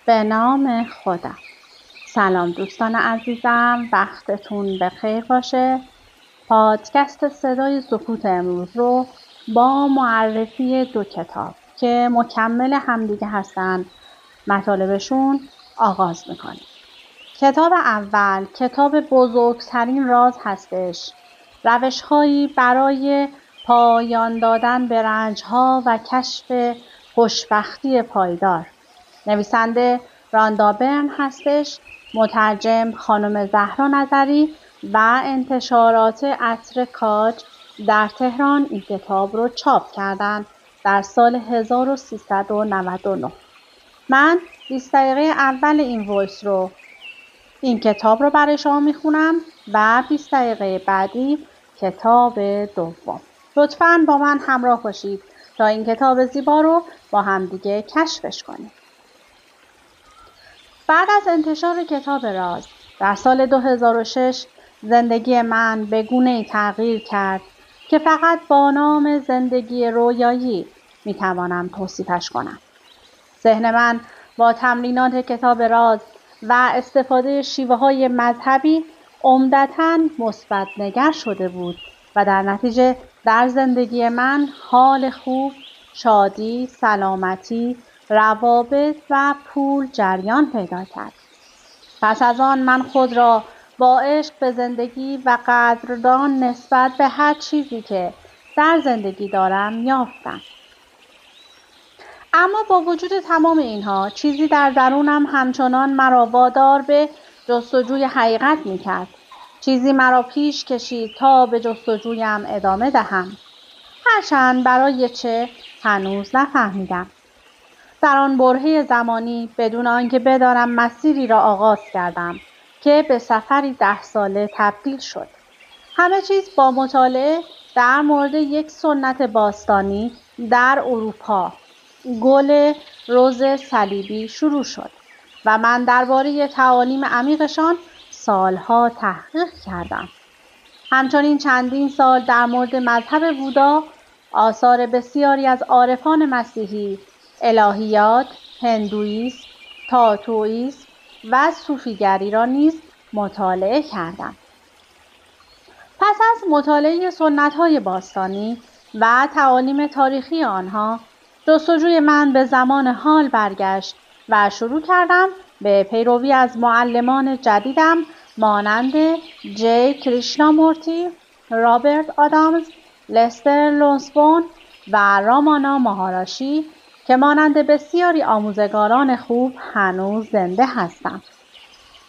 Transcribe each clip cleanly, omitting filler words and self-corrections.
به نام خدا. سلام دوستان عزیزم، وقتتون بخیر باشه. پادکست صدای سکوت امروز رو با معرفی 2 کتاب که مکمل همدیگه هستن مطالبشون آغاز میکنیم. کتاب اول کتاب بزرگترین راز هستش، روش‌هایی برای پایان دادن به رنج‌ها و کشف خوشبختی پایدار. نویسنده راندا برن هستش، مترجم خانم زهرا نظری و انتشارات عطر کاج در تهران این کتاب رو چاپ کردن در سال 1399. من 20 دقیقه اول این کتاب رو برای شما میخونم و 20 دقیقه بعدی کتاب دوم. لطفاً با من همراه باشید تا این کتاب زیبا رو با همدیگه کشفش کنیم. بعد از انتشار کتاب راز در سال 2006 زندگی من به گونه‌ای تغییر کرد که فقط با نام زندگی رویایی میتوانم توصیفش کنم. ذهن من با تمرینات کتاب راز و استفاده شیوه‌های مذهبی عمدتاً مثبت‌نگر شده بود و در نتیجه در زندگی من حال خوب، شادی، سلامتی، روابط و پول جریان پیدا کرد. پس از آن من خود را با عشق به زندگی و قدردان نسبت به هر چیزی که در زندگی دارم یافتم. اما با وجود تمام اینها چیزی در درونم همچنان مرا وادار به جستجوی حقیقت می‌کرد. چیزی مرا پیش کشید تا به جستجویم ادامه دهم. هرچند برای چه هنوز نفهمیدم. در آن برهه زمانی بدون آنکه بدانم مسیری را آغاز کردم که به سفری 10 ساله تبدیل شد. همه چیز با مطالعه در مورد یک سنت باستانی در اروپا، گل رز صلیبی شروع شد و من درباره تعالیم عمیقشان سالها تحقیق کردم. همچنین چندین سال در مورد مذهب بودا، آثار بسیاری از عارفان مسیحی، الهیات، هندوئیسم، تائویسم و صوفیگری را نیز مطالعه کردم. پس از مطالعه سنت‌های باستانی و تعالیم تاریخی آنها، جستجوی من به زمان حال برگشت و شروع کردم به پیروی از معلمان جدیدم مانند جی کریشنامورتی، رابرت آدامز، لستر لونسبون و رامانا ماهاراشی که مانند بسیاری آموزگاران خوب هنوز زنده هستند.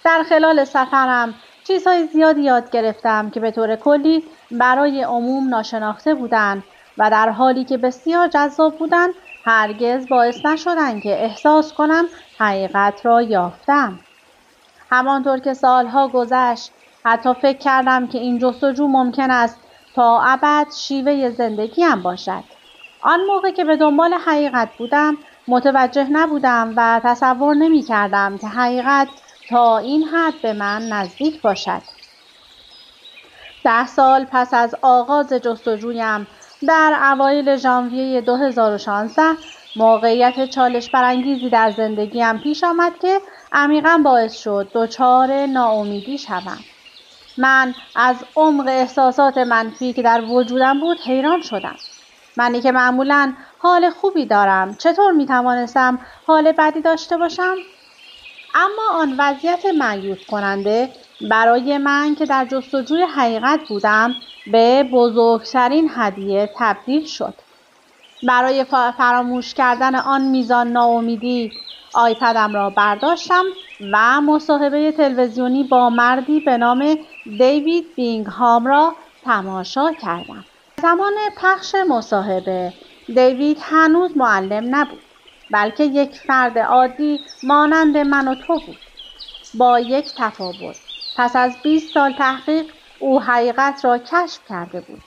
در خلال سفرم چیزهای زیادی یاد گرفتم که به طور کلی برای عموم ناشناخته بودند و در حالی که بسیار جذاب بودند هرگز باعث نشدند که احساس کنم حقیقت را یافتم. همانطور که سالها گذشت حتی فکر کردم که این جستجو ممکن است تا ابد شیوه زندگیم باشد. آن موقع که به دنبال حقیقت بودم متوجه نبودم و تصور نمی کردم که حقیقت تا این حد به من نزدیک باشد. 10 سال پس از آغاز جستجویم در اوایل ژانویه 2016 موقعیت چالش برانگیزی در زندگیم پیش آمد که عمیقاً باعث شد دچار ناامیدی شوم. من از عمق احساسات منفی که در وجودم بود حیران شدم. منی که معمولاً حال خوبی دارم چطور می توانستم حال بدی داشته باشم؟ اما آن وضعیت مایوس کننده برای من که در جستجوی حقیقت بودم به بزرگترین هدیه تبدیل شد. برای فراموش کردن آن میزان ناامیدی آیپدم را برداشتم و مصاحبه تلویزیونی با مردی به نام دیوید بینگهام را تماشا کردم. زمان پخش مصاحبه دیوید هنوز معلم نبود، بلکه یک فرد عادی مانند من و تو بود. با یک تفاوت، پس از 20 سال تحقیق او حقیقت را کشف کرده بود.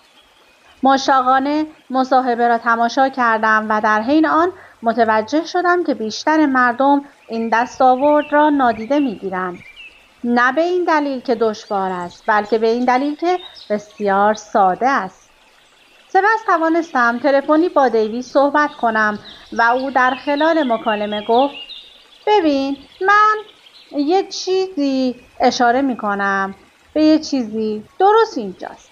مشتاقانه مصاحبه را تماشا کردم و در حین آن متوجه شدم که بیشتر مردم این دستاورد را نادیده می‌گیرند. نه به این دلیل که دشوار است، بلکه به این دلیل که بسیار ساده است. سپس توانستم تلفنی با دیوید صحبت کنم و او در خلال مکالمه گفت: ببین، من یه چیزی اشاره میکنم به یه چیزی درست اینجاست.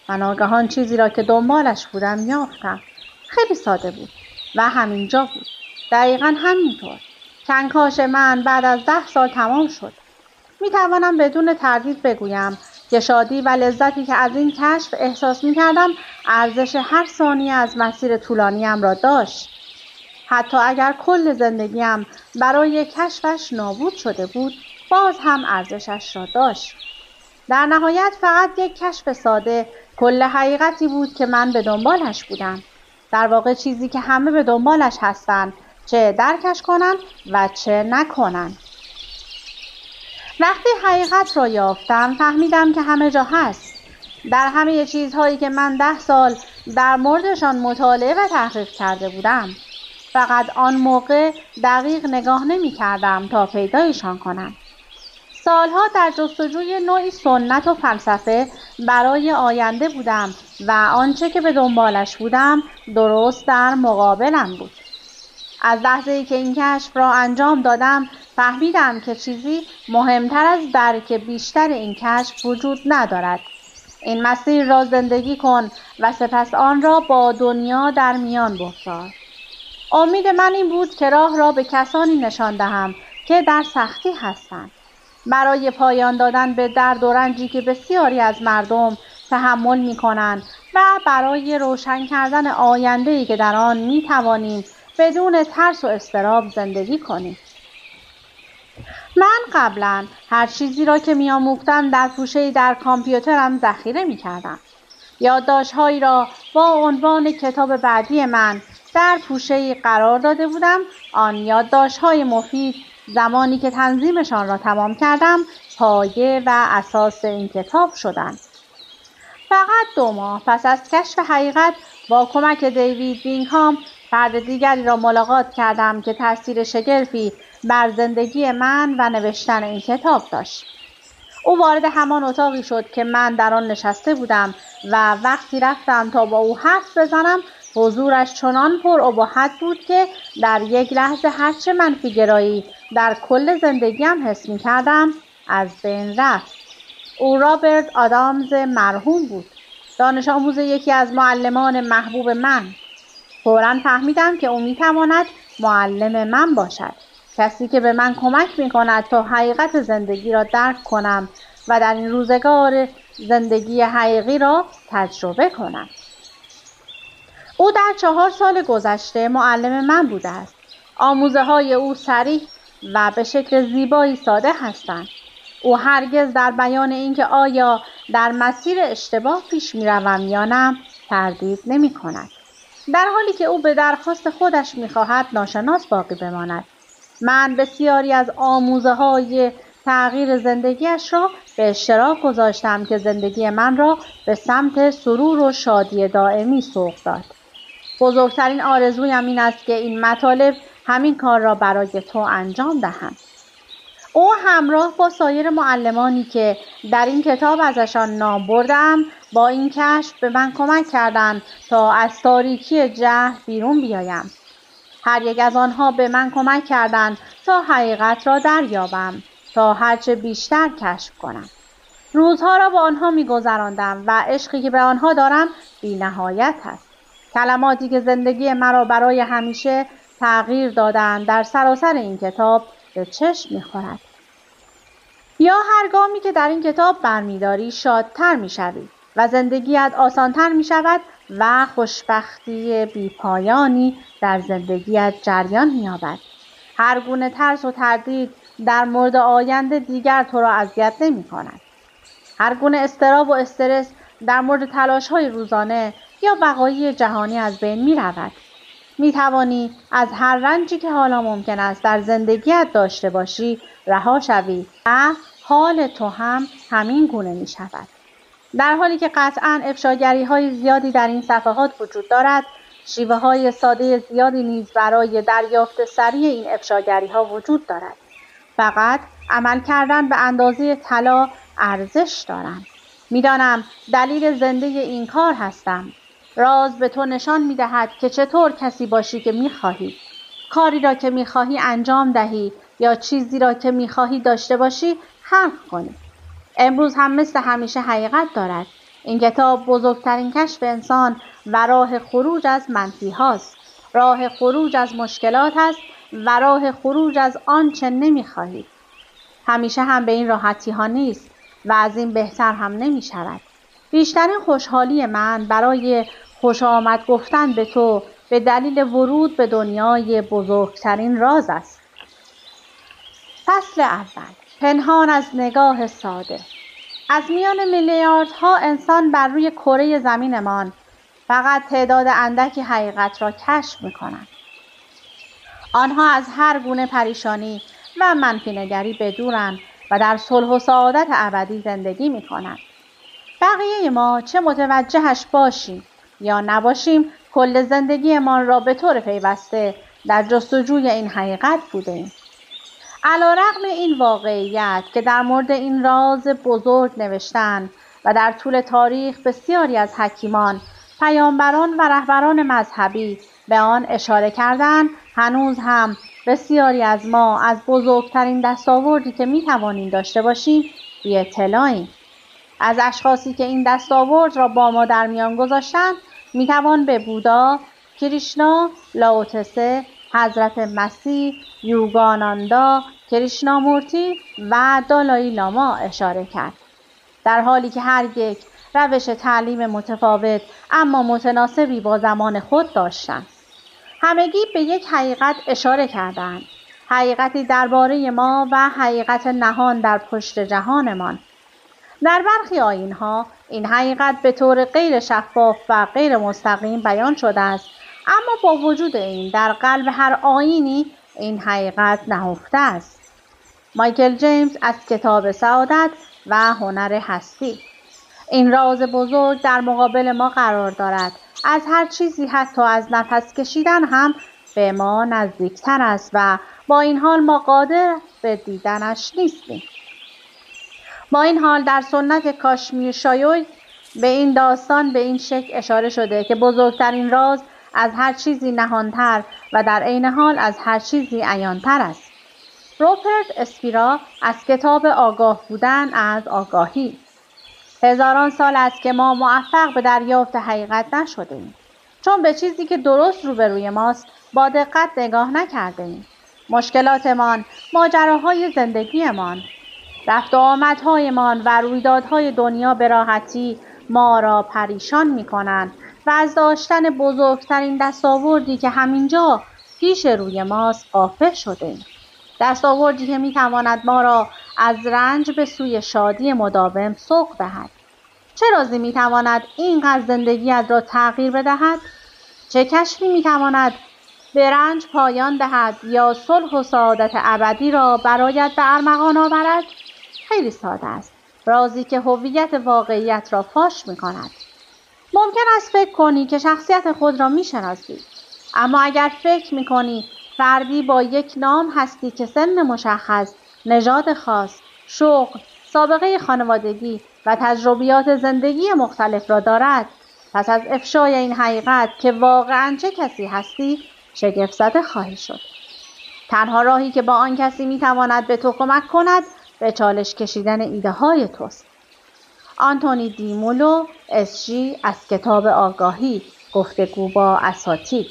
و ناگهان چیزی را که دنبالش بودم یافتم. خیلی ساده بود و همینجا بود. دقیقا همینطور. کنکاش من بعد از 10 سال تمام شد. میتوانم بدون تردید بگویم که شادی و لذتی که از این کشف احساس میکردم ارزش هر ثانیه از مسیر طولانیم را داشت. حتی اگر کل زندگیم برای کشفش نابود شده بود، باز هم ارزشش را داشت. در نهایت فقط یک کشف ساده کل حقیقتی بود که من به دنبالش بودم. در واقع چیزی که همه به دنبالش هستند، چه درکش کنند و چه نکنند. وقتی حقیقت را یافتم فهمیدم که همه جا هست. در همه چیزهایی که من 10 سال در موردشان مطالعه و تحقیق کرده بودم. فقط آن موقع دقیق نگاه نمی کردم تا پیدایشان کنم. سالها در جستجوی نوعی سنت و فلسفه برای آینده بودم و آنچه که به دنبالش بودم درست در مقابلم بود. از لحظه‌ای که این کشف را انجام دادم فهمیدم که چیزی مهمتر از درک بیشتر این کشف وجود ندارد. این مسیر را زندگی کن و سپس آن را با دنیا در میان بگذار. امید من این بود که راه را به کسانی نشان دهم که در سختی هستند. برای پایان دادن به درد و رنجی که بسیاری از مردم تحمل می‌کنند و برای روشن کردن آینده‌ای که در آن می‌توانیم بدون ترس و اضطراب زندگی کنیم. من قبلا هر چیزی را که می‌آموختم در گوشه‌ای در کامپیوترم ذخیره می‌کردم. یادداشت‌هایی را با عنوان کتاب بعدی من در پوشه‌ای قرار داده بودم. آن یادداشت‌های مفید زمانی که تنظیمشان را تمام کردم پایه و اساس این کتاب شدند. فقط 2 ماه پس از کشف حقیقت با کمک دیوید بینگهام فرد دیگری را ملاقات کردم که تأثیر شگرفی بر زندگی من و نوشتن این کتاب داشت. او وارد همان اتاقی شد که من در آن نشسته بودم و وقتی رفتم تا با او حرف بزنم حضورش چنان پرابهت بود که در یک لحظه هرچه منفی‌گرایی در کل زندگیم حس می‌کردم از بین رفت. او رابرت آدامز مرحوم بود، دانش آموز یکی از معلمان محبوب من. فوراً فهمیدم که او می‌تواند معلم من باشد، کسی که به من کمک می‌کند تا حقیقت زندگی را درک کنم و در این روزگار زندگی حقیقی را تجربه کنم. او در 4 سال گذشته معلم من بوده است. آموزه‌های او صریح و به شکل زیبایی ساده هستند. او هرگز در بیان اینکه آیا در مسیر اشتباه پیش می‌روم یا نه تردید نمی‌کند، در حالی که او به درخواست خودش می‌خواهد ناشناس باقی بماند. من بسیاری از آموزه‌های تغییر زندگیش را به اشتراک گذاشتم که زندگی من را به سمت سرور و شادی دائمی سوق داد. بزرگترین آرزویم این است که این مطالب همین کار را برای تو انجام دهم. او همراه با سایر معلمانی که در این کتاب ازشان نام بردم با این کشف به من کمک کردند تا از تاریکی جهل بیرون بیایم. هر یک از آنها به من کمک کردند تا حقیقت را دریابم، تا هرچه بیشتر کشف کنم. روزها را با آنها می‌گذراندم و عشقی که به آنها دارم بی‌نهایت است. کلماتی که زندگی مرا برای همیشه تغییر دادند در سراسر این کتاب به چشم می‌خورد. یا هرگامی که در این کتاب برمی‌داری شادتر می‌شوی و زندگیت آسانتر می‌شود و خوشبختی بی‌پایانی در زندگیت جریان می‌یابد. هر گونه ترس و تردید در مورد آینده دیگر تو را اذیت نمی‌کند. هر گونه اضطراب و استرس در مورد تلاش‌های روزانه یا بقایی جهانی از بین می‌رود. می‌توانی از هر رنجی که حالا ممکن است در زندگیت داشته باشی رها شوی و حال تو هم همین گونه می‌شود. در حالی که قطعاً افشاگری‌های زیادی در این صفحات وجود دارد، شیوه‌های ساده زیادی نیز برای دریافت سریع این افشاگری‌ها وجود دارد. فقط عمل کردن به اندازه طلا ارزش دارند. می‌دانم دلیل زنده این کار هستم. راز به تو نشان می‌دهد که چطور کسی باشی که می‌خواهی. کاری را که می‌خواهی انجام دهی یا چیزی را که می‌خواهی داشته باشی خلق کنی. امروز هم مثل همیشه حقیقت دارد. این کتاب بزرگترین کشف انسان و راه خروج از منفی هاست. راه خروج از مشکلات است و راه خروج از آنچه نمی‌خواهید. همیشه هم به این راحتی ها نیست و از این بهتر هم نمی شود. بیشترین خوشحالی من برای خوش آمد گفتن به تو به دلیل ورود به دنیای بزرگترین راز است. فصل اول. پنهان از نگاه ساده. از میان میلیاردها انسان بر روی کره زمینمان فقط تعداد اندکی حقیقت را کشف می‌کنند. آنها از هر گونه پریشانی و منفی‌نگری بدورند و در صلح و سعادت ابدی زندگی می‌کنند. بقیه ما چه متوجهش باشیم یا نباشیم کل زندگیمان را به طور پیوسته در جستجوی این حقیقت بودیم. علی‌رغم این واقعیت که در مورد این راز بزرگ نوشتند و در طول تاریخ بسیاری از حکیمان، پیامبران و رهبران مذهبی به آن اشاره کردند، هنوز هم بسیاری از ما از بزرگترین دستاوردی که می‌توانیم داشته باشیم بی اطلاعیم. از اشخاصی که این دستاورد را با ما در میان گذاشتند می‌توان به بودا، کریشنا، لاوتسه، حضرت مسیح، یوگاناندا، کریشنامورتی و دالای لاما اشاره کرد. در حالی که هر یک روش تعلیم متفاوت اما متناسبی با زمان خود داشتند. همگی به یک حقیقت اشاره کردند. حقیقتی درباره ما و حقیقت نهان در پشت جهانمان. در برخی آیین‌ها این حقیقت به طور غیر شفاف و غیر مستقیم بیان شده است، اما با وجود این در قلب هر آیینی این حقیقت نهفته است. مایکل جیمز از کتاب سعادت و هنر هستی. این راز بزرگ در مقابل ما قرار دارد. از هر چیزی حتی از نفس کشیدن هم به ما نزدیکتر است و با این حال ما قادر به دیدنش نیستیم. با این حال در سنت کاشمیر شایوی به این داستان به این شکل اشاره شده که بزرگترین راز از هر چیزی نهانتر و در عین حال از هر چیزی عیانتر است. روپرت اسپیرا از کتاب آگاه بودن از آگاهی. هزاران سال است که ما موفق به دریافت حقیقت نشدیم، چون به چیزی که درست روبروی ماست با دقت نگاه نکردیم. مشکلاتمان، ماجراهای زندگیمان، رفت و آمدهایمان و رویدادهای دنیا به راحتی ما را پریشان می‌کنند و از داشتن بزرگترین دستاوردی که همینجا پیش روی ماست غافل شدیم. دستاوردی که می‌تواند ما را از رنج به سوی شادی مداوم سوق دهد. چه رازی می‌تواند اینقدر زندگیت را تغییر بدهد؟ چه کشفی می‌تواند به رنج پایان دهد یا صلح و سعادت ابدی را برایت به ارمغان آورد؟ خیلی ساده است. رازی که هویت واقعیت را فاش می‌کند. ممکن است فکر کنی که شخصیت خود را می‌شناسی، اما اگر فکر می‌کنی فردی با یک نام هستی که سن مشخص، نژاد خاص، شغل، سابقه خانوادگی و تجربیات زندگی مختلف را دارد، پس از افشای این حقیقت که واقعاً چه کسی هستی، شگفت زده خواهی شد. تنها راهی که با آن کسی می‌تواند به تو کمک کند، به چالش کشیدن ایده های توست. آنتونی دی مولو SG از کتاب آگاهی، گفتگو با اساتید.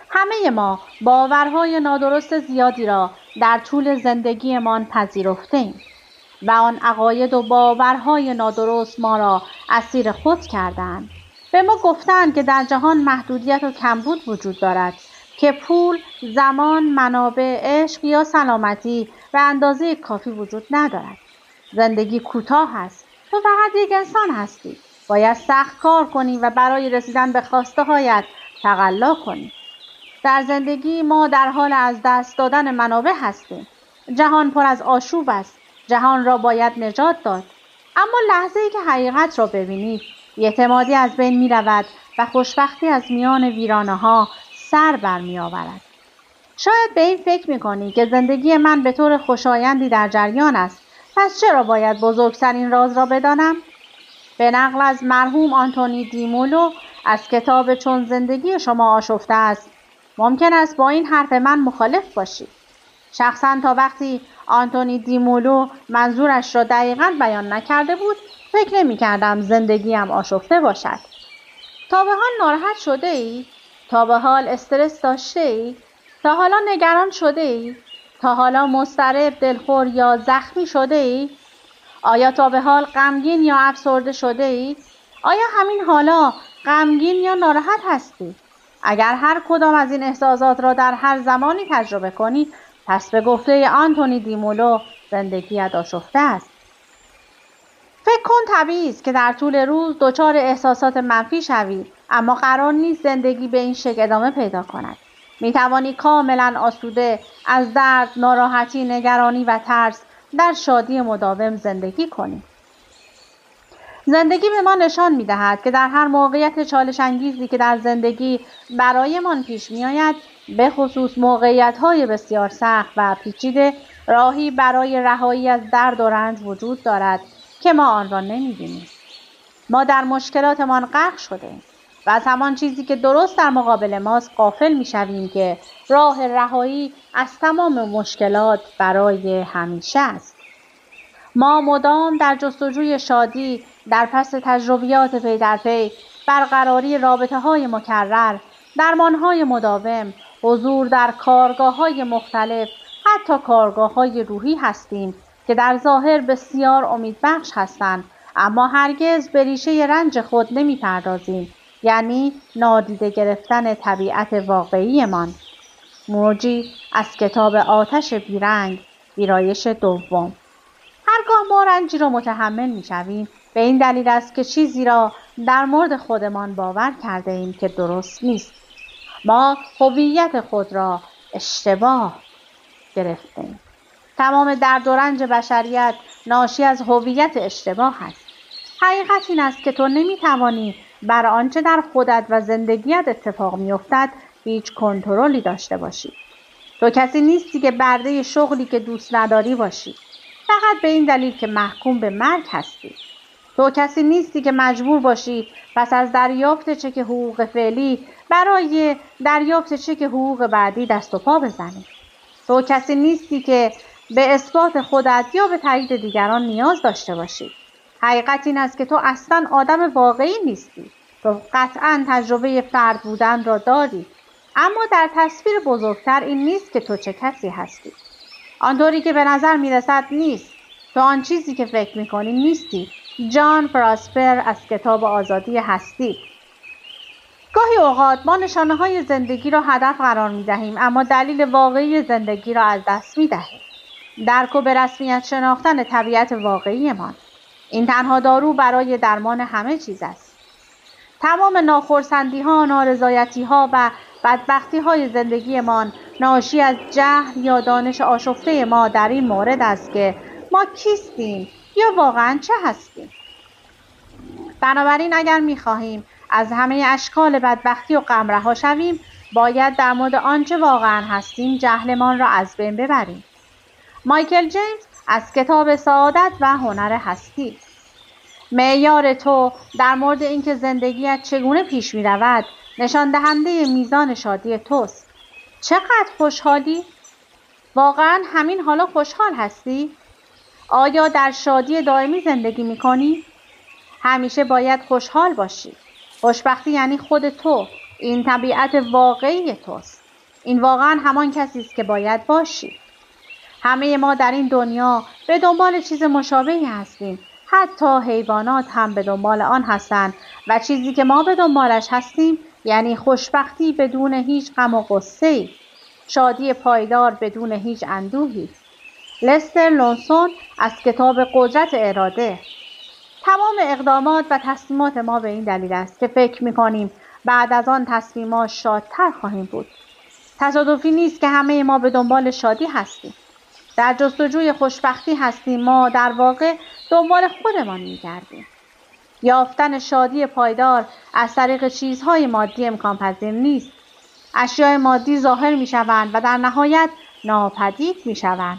همه ما باورهای نادرست زیادی را در طول زندگیمان پذیرفتیم و آن عقاید و باورهای نادرست ما را اسیر خود کردند. به ما گفتند که در جهان محدودیت و کمبود وجود دارد، که پول، زمان، منابع، عشق یا سلامتی به اندازه کافی وجود ندارد. زندگی کوتاه است. تو فقط یک انسان هستی. باید سخت کار کنی و برای رسیدن به خواسته هایت تقلا کنی. در زندگی ما در حال از دست دادن منابع هستیم. جهان پر از آشوب است. جهان را باید نجات داد. اما لحظه‌ای که حقیقت را ببینید، بی‌اعتمادی از بین می رود و خوشبختی از میان ویرانه ها سر برمی آورد. شاید به این فکر می کنی که زندگی من به طور خوشایندی در جریان است. پس چرا باید بزرگترین راز را بدانم؟ به نقل از مرحوم آنتونی دی مولو از کتاب چون زندگی شما آشفته است، ممکن است با این حرف من مخالف باشی. شخصا تا وقتی آنتونی دیمولو منظورش را دقیقاً بیان نکرده بود فکر نمی کردم زندگیم آشفته باشد. تا به حال ناراحت شده ای؟ تا به حال استرس داشته ای؟ تا حالا نگران شده ای؟ تا حالا مضطرب، دلخور یا زخمی شده ای؟ آیا تا به حال غمگین یا افسرده شده ای؟ آیا همین حالا غمگین یا ناراحت هستی؟ اگر هر کدام از این احساسات را در هر زمانی تجربه کنی، پس به گفته آنتونی دیمولو زندگیت آشفته است. فکر کن طبیعی است که در طول روز دچار احساسات منفی شوی، اما قرار نیست زندگی به این شکل ادامه پیدا کند. می توانی کاملا آسوده از درد، ناراحتی، نگرانی و ترس در شادی مداوم زندگی کنی. زندگی به ما نشان می دهد که در هر موقعیت چالش انگیزی که در زندگی برایمان پیش می آید، به خصوص موقعیت‌های بسیار سخت و پیچیده، راهی برای رهایی از درد و رنج وجود دارد که ما آن را نمی‌بینیم. ما در مشکلاتمان غرق شده‌ایم و از همان چیزی که درست در مقابل ماست غافل می‌شویم که راه رهایی از تمام مشکلات برای همیشه است. ما مدام در جستجوی شادی، در پس تجربیات پی در پی، برقراری رابطه‌های مکرر، درمان‌های مداوم، حضور در کارگاه‌های مختلف، حتی کارگاه‌های روحی هستیم که در ظاهر بسیار امیدبخش هستند، اما هرگز به ریشه رنج خود نمی‌پردازیم، یعنی نادیده گرفتن طبیعت واقعیمان. موجی از کتاب آتش بیرنگ، ویرایش دوم. هرگاه ما رنجی را متحمل می‌شویم، به این دلیل است که چیزی را در مورد خودمان باور کرده ایم که درست نیست. ما هویت خود را اشتباه گرفتیم. تمام درد و رنج بشریت ناشی از هویت اشتباه است. حقیقت این است که تو نمی‌توانی بر آنچه در خودت و زندگیت اتفاق می‌افتد هیچ کنترلی داشته باشی. تو کسی نیستی که برده شغلی که دوست نداری باشی، فقط به این دلیل که محکوم به مرگ هستی. تو کسی نیستی که مجبور باشی پس از دریافت چک حقوق فعلی برای دریافت چک حقوق بعدی دست و پا بزنی. تو کسی نیستی که به اثبات خودت یا به تایید دیگران نیاز داشته باشی. حقیقت این است که تو اصلاً آدم واقعی نیستی. تو قطعاً تجربه فرد بودن را داری، اما در تصویر بزرگتر این نیست که تو چه کسی هستی. آنطوری که به نظر میرسد نیست. تو آن چیزی که فکر میکنی نیستی. جان پراسپر از کتاب آزادی هستی. گاهی اوقات ما نشانه‌های زندگی را هدف قرار می‌دهیم، اما دلیل واقعی زندگی را از دست می‌دهیم. درک و به رسمیت شناختن طبیعت واقعیمان. این تنها دارو برای درمان همه چیز است. تمام ناخرسندی‌ها، نارضایتی‌ها و بدبختی‌های زندگیمان ناشی از جهل یا دانش آشفته ما در این مورد است که ما کیستیم یا واقعاً چه هستیم. بنابراین اگر می‌خواهیم از همه اشکال بدبختی و غم رها شویم، باید در مورد آنچه واقعاً هستیم جهلمان را از بین ببریم. مایکل جیمز از کتاب سعادت و هنر هستی. معیار تو در مورد اینکه زندگیت چگونه پیش می‌رود نشان دهنده میزان شادی توست. چقدر خوشحالی؟ واقعاً همین حالا خوشحال هستی؟ آیا در شادی دائمی زندگی می‌کنی؟ همیشه باید خوشحال باشی. خوشبختی یعنی خود تو. این طبیعت واقعی توست. این واقعاً همان کسی است که باید باشی. همه ما در این دنیا به دنبال چیز مشابهی هستیم. حتی حیوانات هم به دنبال آن هستند و چیزی که ما به دنبالش هستیم یعنی خوشبختی بدون هیچ غم و غصه‌ای، شادی پایدار بدون هیچ اندوهی. لستر لونسون از کتاب قدرت اراده. تمام اقدامات و تصمیمات ما به این دلیل است که فکر می‌کنیم بعد از آن تصمیمات شادتر خواهیم بود. تصادفی نیست که همه ما به دنبال شادی هستیم. در جستجوی خوشبختی هستیم. ما در واقع دنبال خودمان می‌گردیم. یافتن شادی پایدار از طریق چیزهای مادی امکان پذیر نیست. اشیاء مادی ظاهر می‌شوند و در نهایت ناپدید می‌شوند.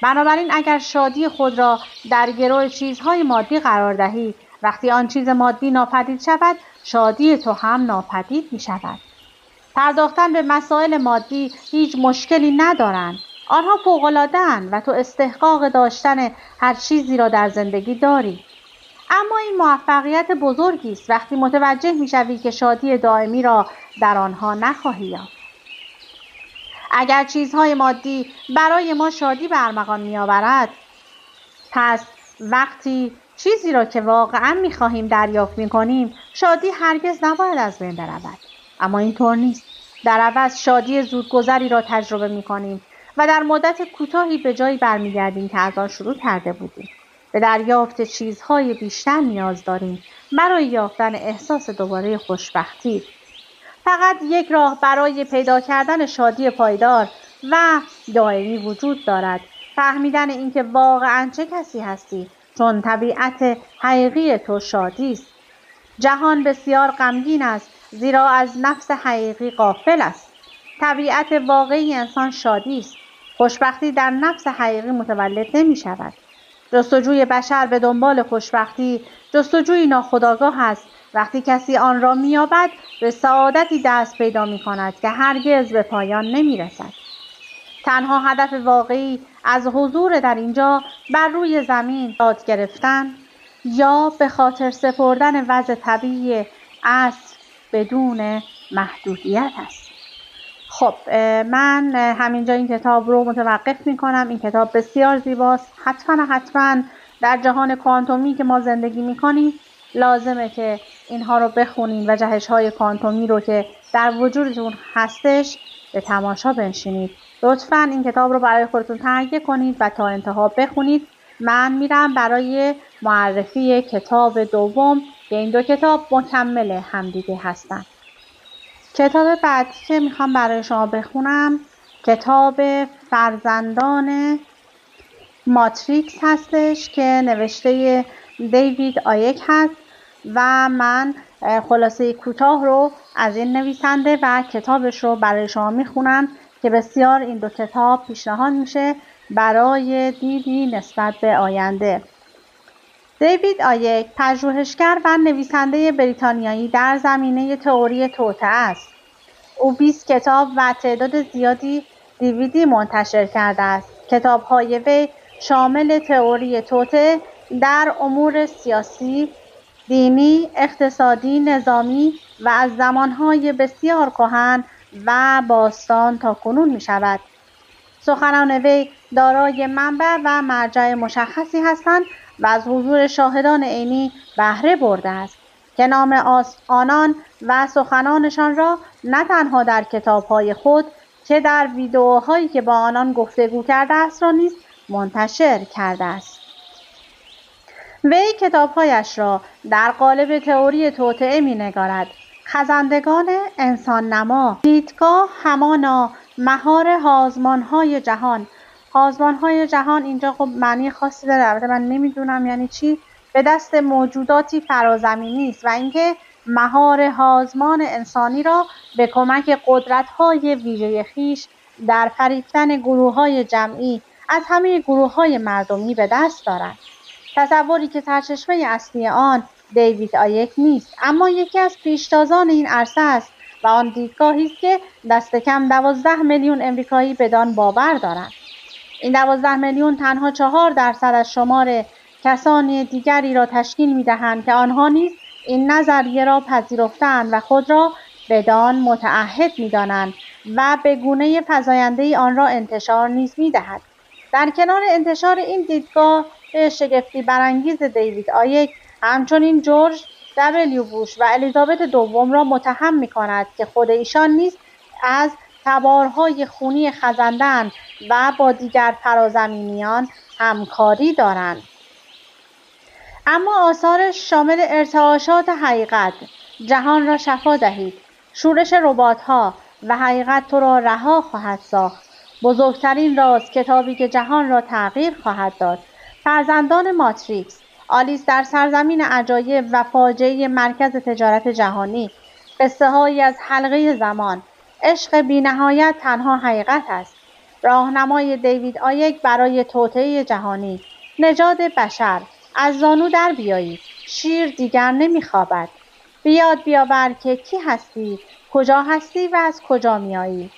بنابراین اگر شادی خود را در گرو چیزهای مادی قرار دهی، وقتی آن چیز مادی ناپدید شود، شادی تو هم ناپدید می‌شود. پرداختن به مسائل مادی هیچ مشکلی ندارند. آنها فوق‌العاده‌اند و تو استحقاق داشتن هر چیزی را در زندگی داری. اما این موفقیت بزرگی است وقتی متوجه می‌شوی که شادی دائمی را در آنها نخواهی یافت. اگر چیزهای مادی برای ما شادی به ارمغان می‌آورد، پس وقتی چیزی را که واقعاً می‌خواهیم دریافت می‌کنیم، شادی هرگز نباید از بین برود. اما اینطور نیست. در عوض شادی زودگذری را تجربه می‌کنیم و در مدت کوتاهی به جایی برمیگردیم که از آن شروع کرده بودیم. به دریافت چیزهای بیشتر نیاز داریم برای یافتن احساس دوباره خوشبختی. فقط یک راه برای پیدا کردن شادی پایدار و دائمی وجود دارد: فهمیدن اینکه واقعاً چه کسی هستی، چون طبیعت حقیقی تو شادی است. جهان بسیار غمگین است زیرا از نفس حقیقی غافل است. طبیعت واقعی انسان شادی است. خوشبختی در نفس حقیقی متولد نمی شود. جستجوی بشر به دنبال خوشبختی جستجوی ناخودآگاه است. وقتی کسی آن را می‌یابد به سعادتی دست پیدا می‌کند که هرگز به پایان نمی‌رسد. تنها هدف واقعی از حضور در اینجا بر روی زمین یاد گرفتن یا به خاطر سپردن وضع طبیعی اصل بدون محدودیت است. خب من همینجا این کتاب رو متوقف میکنم. این کتاب بسیار زیباست. حتما در جهان کوانتومی که ما زندگی میکنیم لازمه که اینها رو بخونید و جهش‌های کوانتومی رو که در وجودتون هستش به تماشا بنشینید. لطفاً این کتاب رو برای خودتون تهیه کنید و تا انتها بخونید. من میرم برای معرفی کتاب دوم که این دو کتاب مکمل همدیگه هستن. کتاب بعدی که میخوام برای شما بخونم کتاب فرزندان ماتریکس هستش که نوشته دیوید آیک هست و من خلاصه کوتاه رو از این نویسنده و کتابش رو برای شما میخونم که بسیار این دو کتاب پیشنهاد میشه برای دیدی نسبت به آینده. دیوید آیک پژوهشگر و نویسنده بریتانیایی در زمینه تئوری توطئه است. او 20 کتاب و تعداد زیادی دیویدی منتشر کرده است. کتاب‌های وی شامل تئوری توطئه در امور سیاسی، دینی، اقتصادی، نظامی و از زمانهای بسیار کهن و باستان تا کنون می شود. سخنان وی دارای منبع و مرجع مشخصی هستند و از حضور شاهدان عینی بهره برده است که نام آنان و سخنانشان را نه تنها در کتاب‌های خود که در ویدئوهایی که با آنان گفتگو کرده است را نیز منتشر کرده است. وی کتاب‌هایش را در قالب تئوری توطئه می‌نگارد. خزندگان انسان نما، دیدگاه همانا، مهار سازمان‌های جهان. سازمان‌های جهان اینجا خب معنی خاصی داره، البته من نمیدونم یعنی چی. به دست موجوداتی فرازمینی است و اینکه مهار سازمان انسانی را به کمک قدرت‌های ویژه خویش در فریفتن گروه‌های جمعی از همه گروه‌های مردمی به دست دارد. تصوری که سرچشمه اصلی آن دیوید آیک نیست، اما یکی از پیشتازان این عرصه است و آن دیدگاهی است که دست کم 12 میلیون امریکایی بدان باور دارند. این 12 میلیون تنها 4% از شمار کسان دیگری را تشکیل می‌دهند که آنها نیز این نظریه را پذیرفته‌اند و خود را بدان متعهد می‌دانند و به گونه فزاینده‌ای آن را انتشار نیز می‌دهد. در کنار انتشار این دیدگاه شگفتی برانگیز دیوید آیک همچنین جورج دبلیو بوش و الیزابت دوم را متهم می‌کند که خود ایشان نیز از تبارهای خونی خزنده‌اند و با دیگر فرازمینیان همکاری دارند. اما آثارش شامل ارتعاشات حقیقت، جهان را شفا دهید، شورش ربات‌ها و حقیقت تو را رها خواهد ساخت، بزرگترین راز، کتابی که جهان را تغییر خواهد داد، فرزندان ماتریکس، آلیس در سرزمین عجایب و فاجعه مرکز تجارت جهانی، قصه‌هایی از حلقه زمان، عشق بی‌نهایت تنها حقیقت است، راهنمای دیوید آیک برای توطئه جهانی، نژاد بشر، از زانو در بیایید، شیر دیگر نمیخوابد، بیاد بیاور که کی هستی، کجا هستی و از کجا میایی.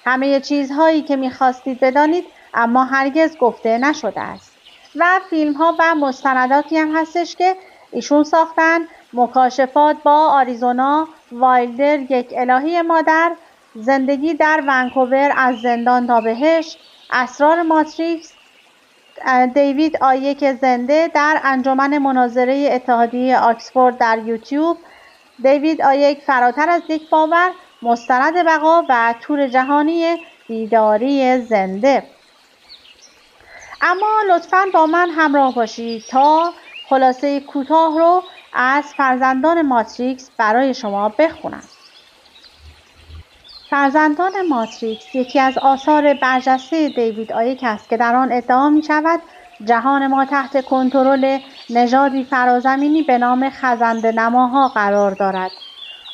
همه چیزهایی که میخواستید بدانید اما هرگز گفته نشده است. و فیلم ها و مستنداتی هم هستش که ایشون ساختن. مکاشفات با آریزونا وایلدر، یک الهی مادر، زندگی در ونکوور از زندان تا بهشت، اسرار ماتریکس، دیوید آیک زنده در انجمن مناظره اتحادیه آکسفورد در یوتیوب، دیوید آیک فراتر از یک باور، مستند بقا و تور جهانی بیداری زنده. اما لطفاً با من همراه باشید تا خلاصه کوتاه رو از فرزندان ماتریکس برای شما بخونم. فرزندان ماتریکس یکی از آثار برجسته دیوید آیک است که در آن ادعا می شود جهان ما تحت کنترل نژادی فرازمینی به نام خزنده نماها قرار دارد.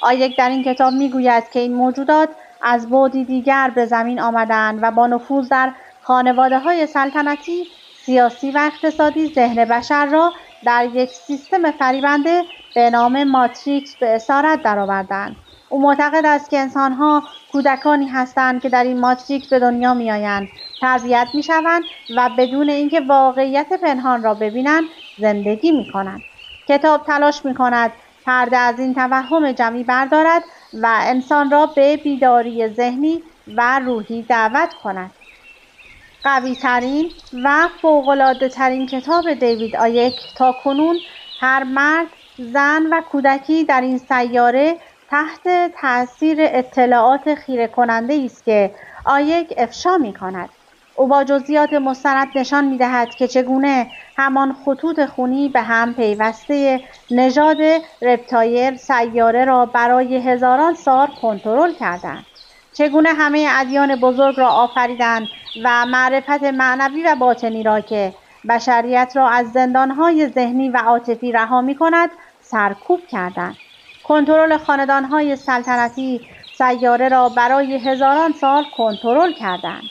آیک در این کتاب می گوید که این موجودات از بعدی دیگر به زمین آمدند و با نفوذ در خانواده‌های سلطنتی، سیاسی و اقتصادی ذهن بشر را در یک سیستم فریبنده به نام ماتریکس به اسارت درآوردند. او معتقد است که انسان‌ها کودکانی هستند که در این ماتریکس به دنیا می‌آیند، تربیت می‌شوند و بدون اینکه واقعیت پنهان را ببینند زندگی می‌کنند. کتاب تلاش می‌کند پرده از این توهم جمعی بردارد و انسان را به بیداری ذهنی و روحی دعوت کند. قوی ترین و فوق‌العاده ترین کتاب دیوید آیک تا کنون هر مرد، زن و کودکی در این سیاره تحت تأثیر اطلاعات خیره کننده است که آیک افشا می کند. او با جزئیات مستند نشان می دهد که چگونه همان خطوط خونی به هم پیوسته نژاد رپتایر سیاره را برای هزاران سال کنترل کردند. چگونه همه ادیان بزرگ را آفریدند و معرفت معنوی و باطنی را که بشریت را از زندانهای ذهنی و عاطفی رها می کند سرکوب کردند. کنترل خاندانهای سلطنتی سیاره را برای هزاران سال کنترل کردند.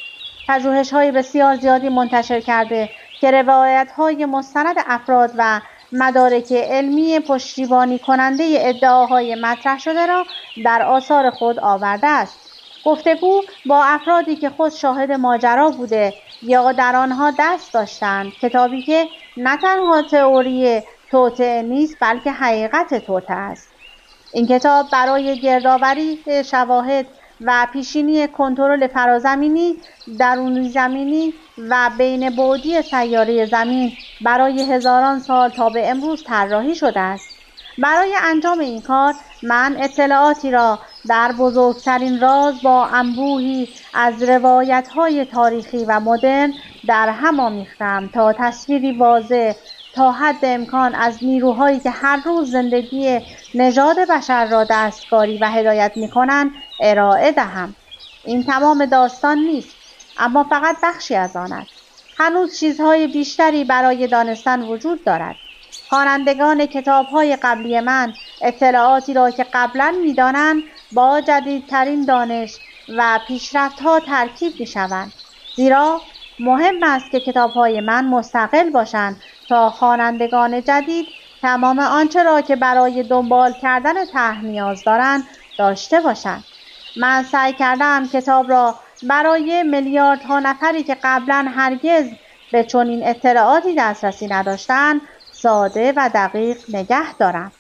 پژوهش‌های بسیار زیادی منتشر کرده که روایت‌های مستند افراد و مدارک علمی پشتیبانی کننده ادعاهای مطرح شده را در آثار خود آورده است. گفتگو با افرادی که خود شاهد ماجرا بوده یا در آنها دست داشتند، کتابی که نه تنها تئوری توطئه نیست بلکه حقیقت توطئه است. این کتاب برای گردآوری شواهد و پیشینی کنترل فرازمینی، درونی زمینی و بین بعدی سیاره زمین برای هزاران سال تا به امروز طراحی شده است. برای انجام این کار من اطلاعاتی را در بزرگترین راز با انبوهی از روایت‌های تاریخی و مدرن در هم آمیختم تا تصویری واضح تا حد امکان از نیروهایی که هر روز زندگی نژاد بشر را دستکاری و هدایت می‌کنند ارائه دهم. این تمام داستان نیست، اما فقط بخشی از آن است. هنوز چیزهای بیشتری برای دانستن وجود دارد. خوانندگان کتاب‌های قبلی من اطلاعاتی را که قبلاً می‌دانند با جدیدترین دانش و پیشرفت‌ها ترکیب می‌شوند. زیرا مهم است که کتاب‌های من مستقل باشند تا خوانندگان جدید تمام آنچه را که برای دنبال کردن طرح نیاز دارند داشته باشند. من سعی کردم کتاب را برای میلیاردها نفری که قبلاً هرگز به چنین اطلاعاتی دسترسی نداشتند ساده و دقیق نگه دارم.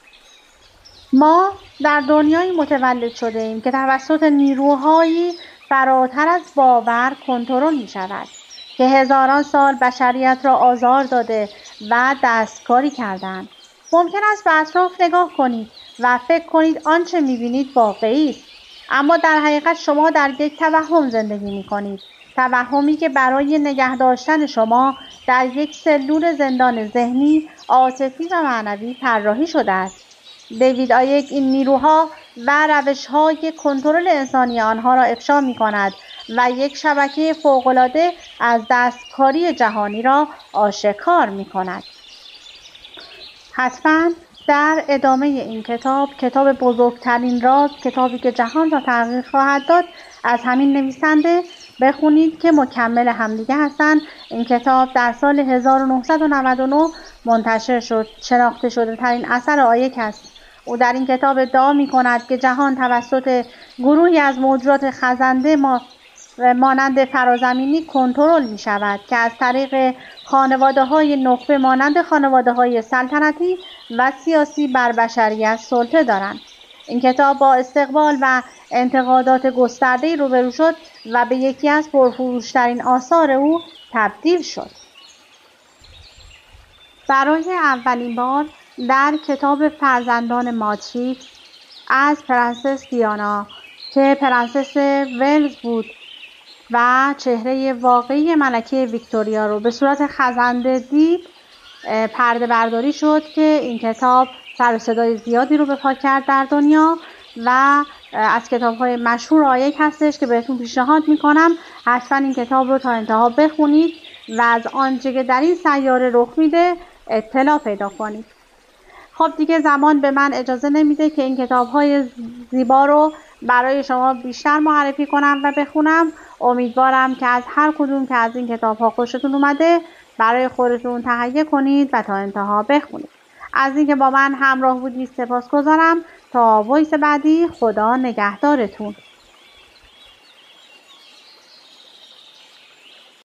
ما در دنیایی متولد شده ایم که توسط نیروهایی فراتر از باور کنترل می شود که هزاران سال بشریت را آزار داده و دستکاری کردند. ممکن است به اطراف نگاه کنید و فکر کنید آنچه می بینید واقعی است، اما در حقیقت شما در یک توهم زندگی می کنید. توهمی که برای نگه داشتن شما در یک سلول زندان ذهنی، عاطفی و معنوی طراحی شده است. دیوید آیک این نیروها و روش‌های کنترل انسانی آنها را افشا می‌کند و یک شبکه فوق‌العاده از دستکاری جهانی را آشکار می‌کند. حتماً در ادامه این کتاب بزرگترین راز، کتابی که جهان را تغییر خواهد داد، از همین نویسنده بخونید که مکمل همدیگه هستند. این کتاب در سال 1999 منتشر شد. شناخته شده ترین اثر آیک است. او در این کتاب ادعا می کند که جهان توسط گروهی از موجودات خزنده مانند فرازمینی کنترل می شود که از طریق خانواده های نخبه مانند خانواده های سلطنتی و سیاسی بر بشریت سلطه دارند. این کتاب با استقبال و انتقادات گسترده‌ای روبرو شد و به یکی از پرفروش‌ترین آثار او تبدیل شد. برای اولین بار در کتاب فرزندان ماتریکس از پرنسس دیانا که پرنسس ولز بود و چهره واقعی ملکه ویکتوریا رو به صورت خزنده دید، پرده برداری شد که این کتاب سر و صدای زیادی رو به پا کرد در دنیا و از کتاب‌های مشهور آیک هستش که بهتون پیشنهاد میکنم حتما این کتاب رو تا انتها بخونید و از آنچه که در این سیاره رخ میده اطلاع پیدا کنید. خب دیگه زمان به من اجازه نمیده که این کتاب‌های زیبا رو برای شما بیشتر معرفی کنم و بخونم. امیدوارم که از هر کدوم که از این کتاب‌ها خوشتون اومده برای خودتون تهیه کنید و تا انتها بخونید. از اینکه با من همراه بودید سپاسگزارم. تا وایس بعدی، خدا نگهدارتون.